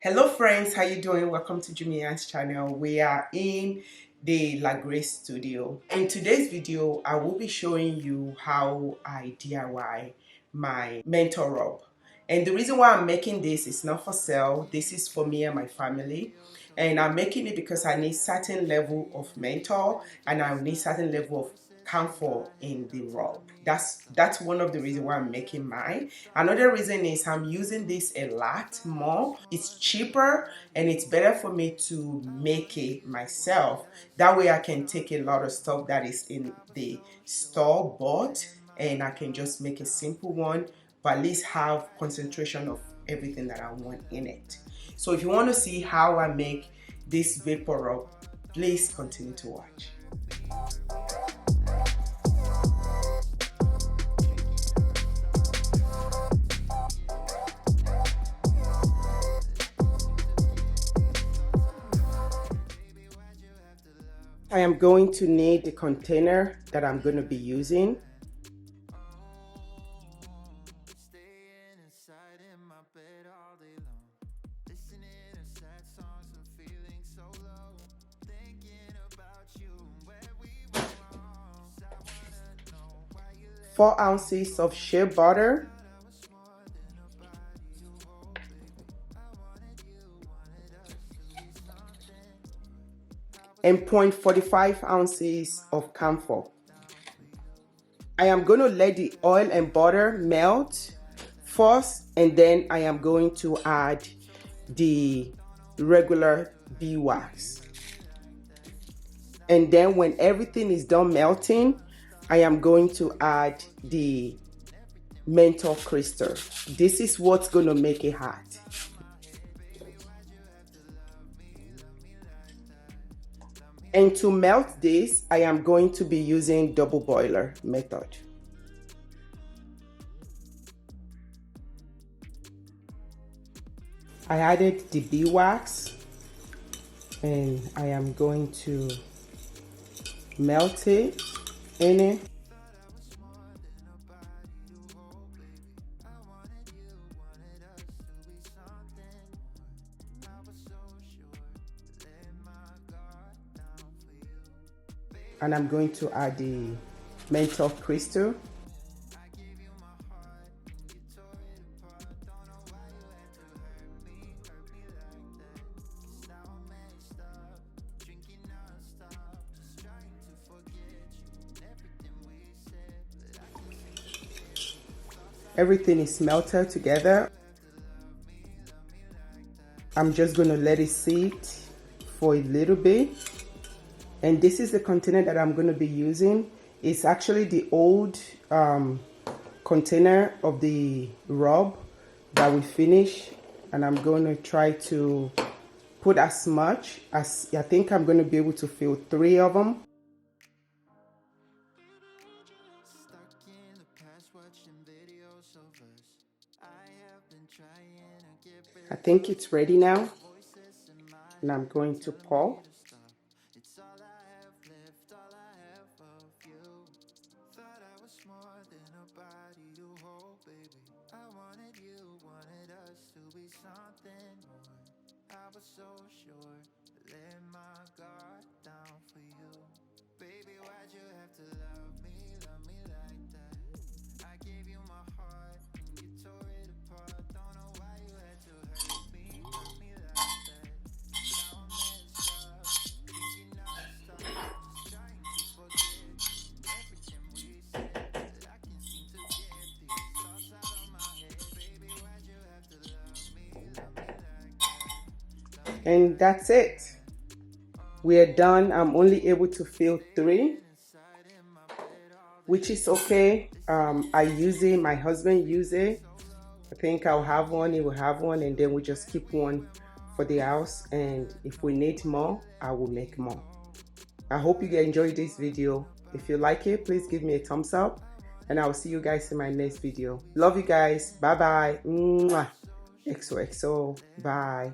Hello friends, how you doing? Welcome to Jumian's channel. We are in the La Grace studio. In today's video, I will be showing you how I DIY my mentor rub. And the reason why I'm making this is not for sale. This is for me and my family. And I'm making it because I need certain level of mentor and I need certain level of comfort in the rub. That's one of the reasons why I'm making mine. Another reason is I'm using this a lot more. It's cheaper and it's better for me to make it myself. That way I can take a lot of stuff that is in the store bought and I can just make a simple one, but at least have concentration of everything that I want in it. So if you want to see how I make this vapor rub, please continue to watch. I am going to need the container that I'm going to be using. Four ounces of shea butter. And 0.45 ounces of camphor. I am going to let the oil and butter melt first, and then I am going to add the regular beeswax. And then when everything is done melting, I am going to add the menthol crystal. This is what's going to make it hot. And to melt this, I am going to be using double boiler method. I added the beeswax and I am going to melt it in it. And I'm going to add the menthol crystal. Everything is melted together. I'm just going to let it sit for a little bit. And this is the container that I'm going to be using. It's actually the old container of the rub that we finished. And I'm going to try to put as much as I think I'm going to be able to fill 3 of them. I think it's ready now. And I'm going to pour. I was so sure, let my guard down for you. Baby, why'd you have to love me like that? I gave you my heart, and you tore it apart. Don't know why you had to hurt me like that. Now I'm messed up, thinking non-stop, just trying to forget everything we said, but I can't seem to get these thoughts out of my head. Baby, why'd you have to love me like that? And that's it. We are done. I'm only able to fill 3, which is okay. I use it, my husband use it. I think I'll have one, he will have one, and then we just keep one for the house. And if we need more, I will make more. I hope you enjoyed this video. If you like it, please give me a thumbs up, and I will see you guys in my next video. Love you guys. Bye bye. Mwah. XOXO. Bye.